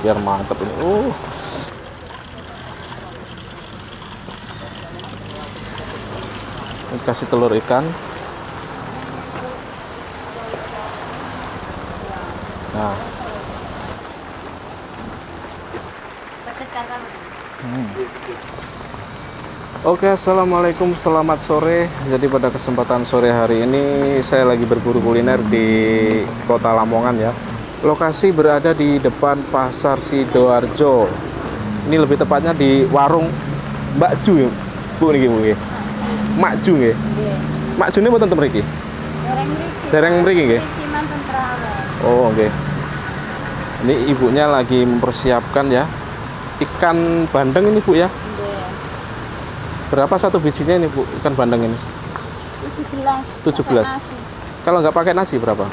biar mantap ini. Ini kasih telur ikan. Nah. Oke, assalamualaikum, selamat sore. Jadi pada kesempatan sore hari ini saya lagi berburu kuliner di Kota Lamongan ya. Lokasi berada di depan Pasar Sidoarjo. Ini lebih tepatnya di warung Mbak Ju ya, Bu niki Bu nggih. Mak Ju nggih. Mak Ju ini mboten ten mriki. Dereng mriki nggih. Oh, oke. Ini ibunya lagi mempersiapkan ya. Ikan bandeng ini Bu ya. Berapa satu bijinya ini Bu, ikan bandeng ini? 17. Kalau nggak pakai nasi berapa?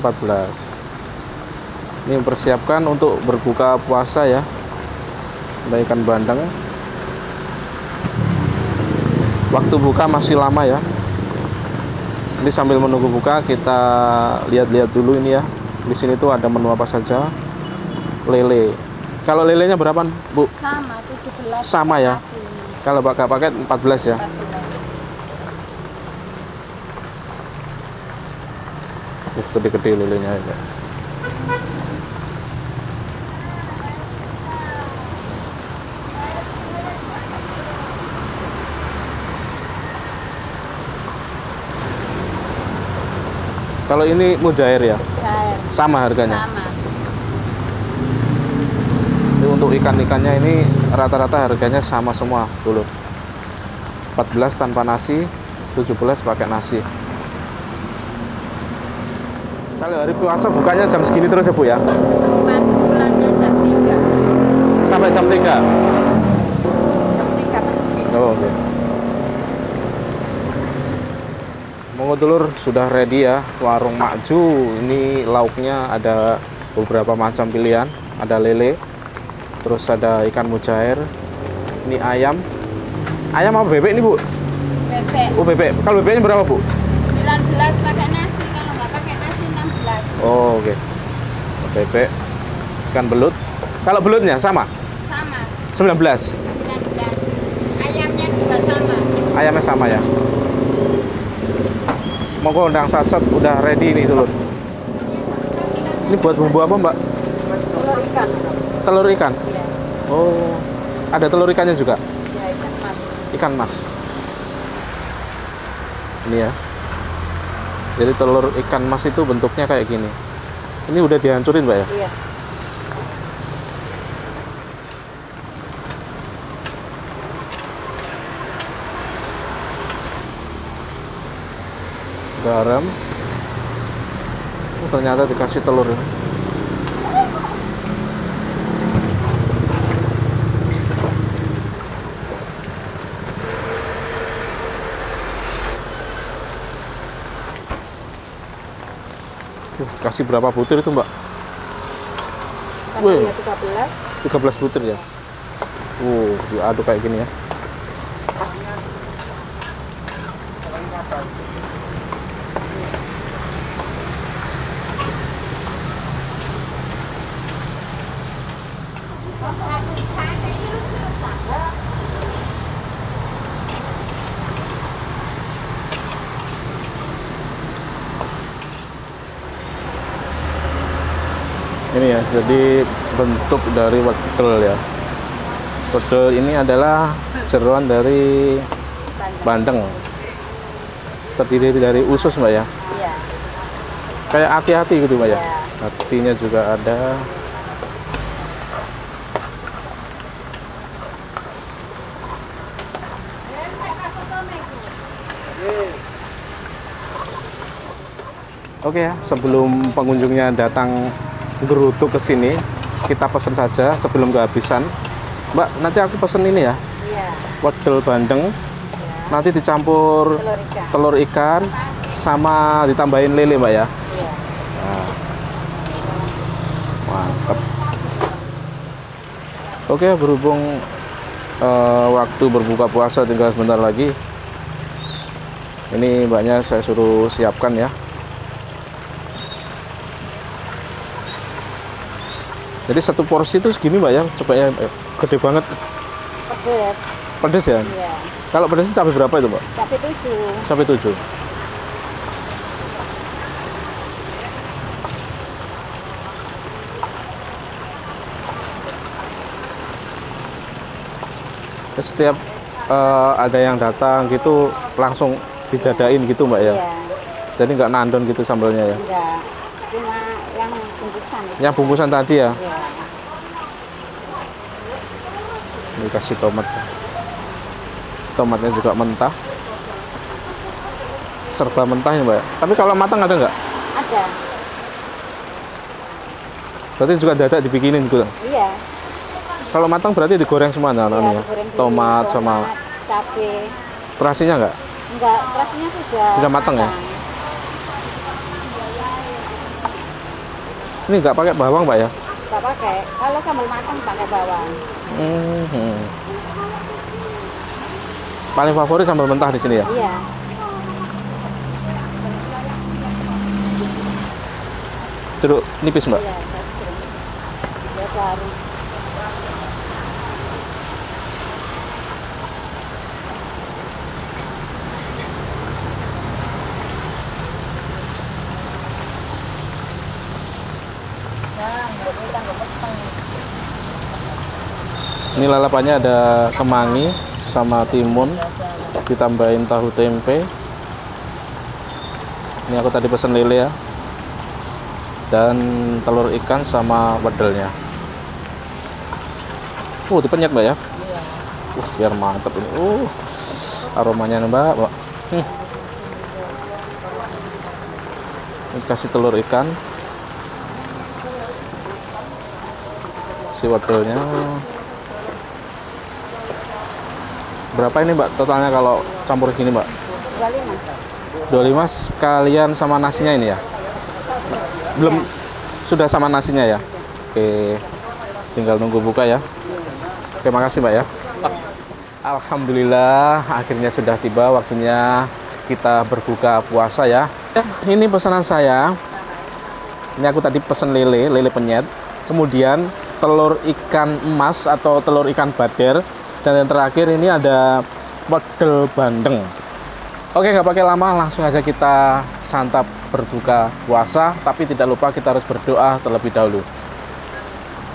14. Ini mempersiapkan untuk berbuka puasa ya. Ada ikan bandeng. Waktu buka masih lama ya. Ini sambil menunggu buka kita lihat-lihat dulu ini ya. Di sini tuh ada menu apa saja. Lele. Kalau lelenya berapa, Bu? Sama, 17. Sama ya. Kalau pakai paket 14 ya. 14. Gede-gede lelenya ya. Kalau ini mujair ya? Cair. Sama harganya? Sama. Ini untuk ikan-ikannya ini rata-rata harganya sama semua dulu. 14 tanpa nasi, 17 pakai nasi. Kalau hari puasa bukanya jam segini terus ya Bu ya? Bulannya jam 3. Sampai jam 3? Jam 3 pagi. Oh, oke. Monggo dulur, sudah ready ya warung Mak Ju. Ini lauknya ada beberapa macam pilihan. Ada lele, terus ada ikan mujair, ini ayam. Ayam apa bebek ini Bu? Bebek. Oh bebek. Kalau bebeknya berapa Bu? 19 pakai nasi, kalau nggak pakai nasi 16. Oh oke. Bebek, ikan belut. Kalau belutnya sama? Sama, 19. 19. Ayamnya juga sama. Ayamnya sama ya. Monggo undang sat-sat udah ready nih dulur. Ini buat bumbu apa Mbak? Telur ikan. Telur ikan? Iya. Oh, ada telur ikannya juga? Ya, ikan mas. Ikan mas. Ini ya. Jadi telur ikan mas itu bentuknya kayak gini. Ini udah dihancurin Mbak ya? Iya. Garam. Oh, ternyata dikasih telur ya. Kasih berapa butir itu Mbak? Wih. 13 butir ya. Diaduk kayak gini ya. Ini ya, jadi bentuk dari wedel ya. Wedel ini adalah jeroan dari bandeng. Terdiri dari usus Mbak ya. Iya. Kayak hati-hati gitu Mbak ya. Iya. Hatinya juga ada. Oke ya, sebelum pengunjungnya datang gerutu ke sini, kita pesen saja sebelum kehabisan. Mbak, nanti aku pesen ini ya, Iya. wedel bandeng, Iya. nanti dicampur Telur ikan. telur ikan, sama ditambahin lele Mbak ya. Iya. Nah, mantap. Oke, berhubung waktu berbuka puasa tinggal sebentar lagi, ini mbaknya saya suruh siapkan ya. Jadi satu porsi itu segini Mbak ya, coba ya, gede banget. Pedes. Pedes ya? Iya. Kalau pedesnya cabai berapa itu Mbak? Cabai 7. Cabai 7. Setiap ada yang datang gitu langsung didadain gitu Mbak ya? Iya. Jadi nggak nandon gitu sambalnya ya? Enggak. Cuma yang bungkusan. Yang bungkusan tadi ya? Iya. Ini kasih tomat. Tomatnya juga mentah. Serba mentah ya Mbak. Tapi kalau matang ada nggak? Ada. Berarti juga dadak dibikinin gitu. Iya. Kalau matang berarti digoreng semuanya Iya, namanya. digoreng dulu, Tomat sama cabai. terasinya nggak? Enggak, terasinya sudah matang ya? Ini nggak pakai bawang Mbak ya? Enggak pakai. Kalau sambal matang pakai bawang. Paling favorit sambal mentah di sini ya? Iya. Jeruk nipis Mbak? Iya, sering. Biasa harus. Ini lalapannya ada kemangi sama timun, ditambahin tahu tempe. Ini aku tadi pesen lele ya, dan telur ikan sama wedelnya. Dipenyet Mbak ya? Biar mantep ini. Aromanya nih Mbak. Ini kasih telur ikan, si wedelnya. Berapa ini Mbak totalnya kalau campur gini Mbak? 25. 25 sekalian sama nasinya ini ya? Belum Ya. Sudah sama nasinya ya? Oke, tinggal nunggu buka ya. Oke, makasih Mbak ya. Alhamdulillah akhirnya sudah tiba waktunya kita berbuka puasa ya. Ini pesanan saya. Ini aku tadi pesen lele penyet. Kemudian telur ikan emas atau telur ikan bader. Dan yang terakhir ini ada wedel bandeng. Oke, nggak pakai lama, langsung aja kita santap berbuka puasa. Tapi tidak lupa kita harus berdoa terlebih dahulu.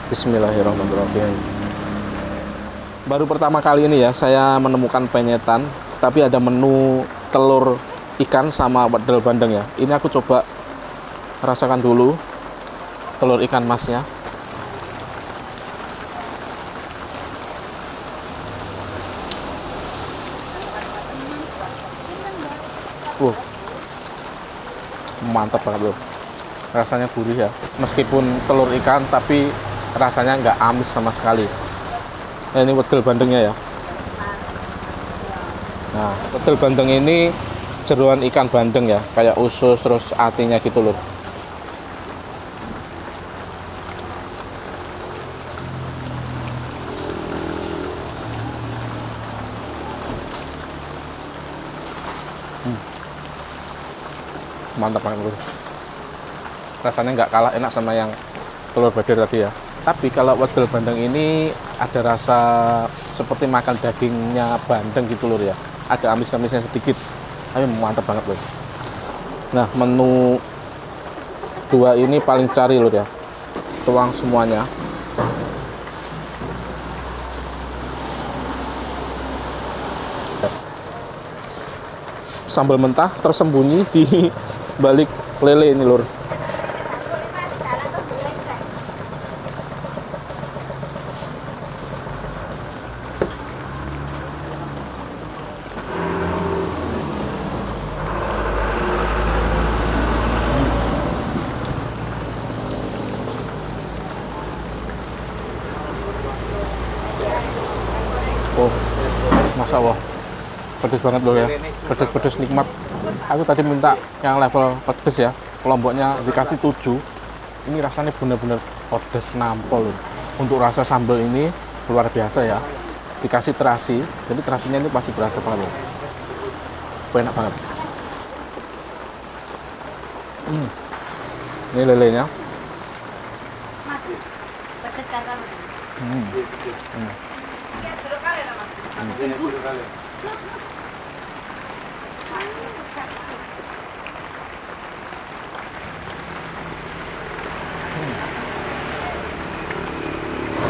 Bismillahirrahmanirrahim. Baru pertama kali ini ya saya menemukan penyetan, tapi ada menu telur ikan sama wedel bandeng ya. Ini aku coba rasakan dulu telur ikan masnya. Mantap banget loh, rasanya gurih ya, meskipun telur ikan tapi rasanya nggak amis sama sekali. Nah, ini wedel bandengnya ya. Nah, wedel bandeng ini jeroan ikan bandeng ya, kayak usus terus atinya gitu loh. Mantap banget bro. Rasanya nggak kalah enak sama yang telur bader tadi ya. Tapi kalau wedel bandeng ini ada rasa seperti makan dagingnya bandeng gitu lur ya. Ada amis-amisnya sedikit. Tapi mantap banget loh. Nah, menu dua ini paling cari lur ya. Tuang semuanya. Sambal mentah tersembunyi di balik lele ini lur. Masya Allah, pedes banget loh ya, pedes-pedes nikmat. Aku tadi minta yang level pedes ya, kelompoknya dikasih 7. Ini rasanya bener-bener pedes nampol loh. Untuk rasa sambal ini luar biasa ya, dikasih terasi, jadi terasinya ini pasti berasa banget loh. Enak banget. Ini lelenya. sekarang.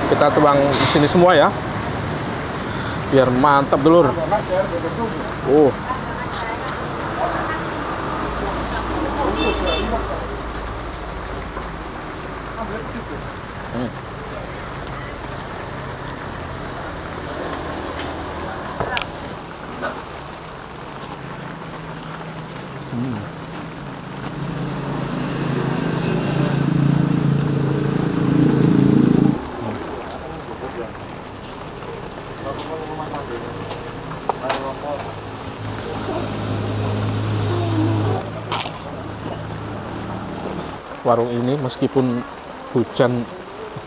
Kita tuang di sini semua ya, biar mantap dulur. Warung ini meskipun hujan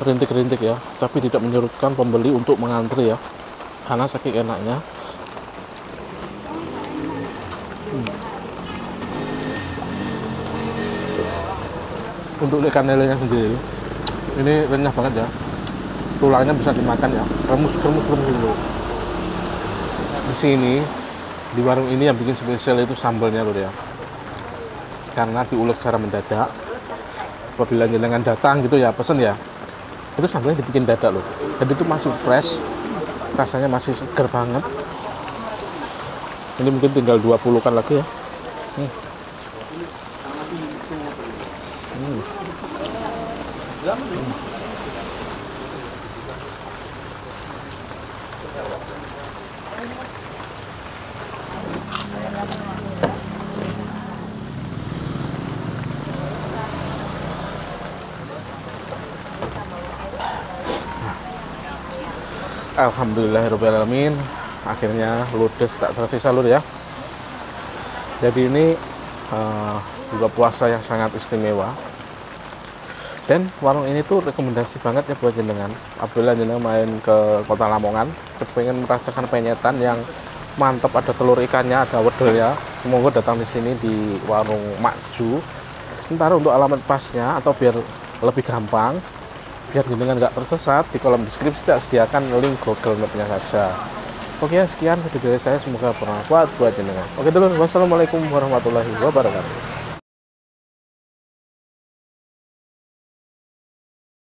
rintik-rintik ya, tapi tidak menyurutkan pembeli untuk mengantri ya, karena saking enaknya. Untuk ikan lelenya sendiri, ini renyah banget ya, tulangnya bisa dimakan ya, kremus dulu. Di sini, di warung ini yang bikin spesial itu sambalnya loh ya, karena diulek secara mendadak. Apabila jenengan datang gitu ya, pesen ya, itu sambalnya dibikin dadak loh, jadi itu masih fresh, rasanya masih seger banget. Ini mungkin tinggal 20-kan lagi ya. Alhamdulillahirrahmanirrahim, akhirnya ludes tak tersisa lur ya. Jadi ini buka puasa yang sangat istimewa, dan warung ini tuh rekomendasi banget ya buat jenengan apabila jenengan main ke Kota Lamongan, pengen merasakan penyetan yang mantap, ada telur ikannya, ada wedelnya, semoga datang di sini di warung Makju. Ntar untuk alamat pasnya atau biar lebih gampang, biar jenengan nggak tersesat, di kolom deskripsi tak sediakan link Google Map-nya saja. Oke, sekian video dari saya, semoga bermanfaat buat jenengan. Oke dulu, wassalamualaikum warahmatullahi wabarakatuh.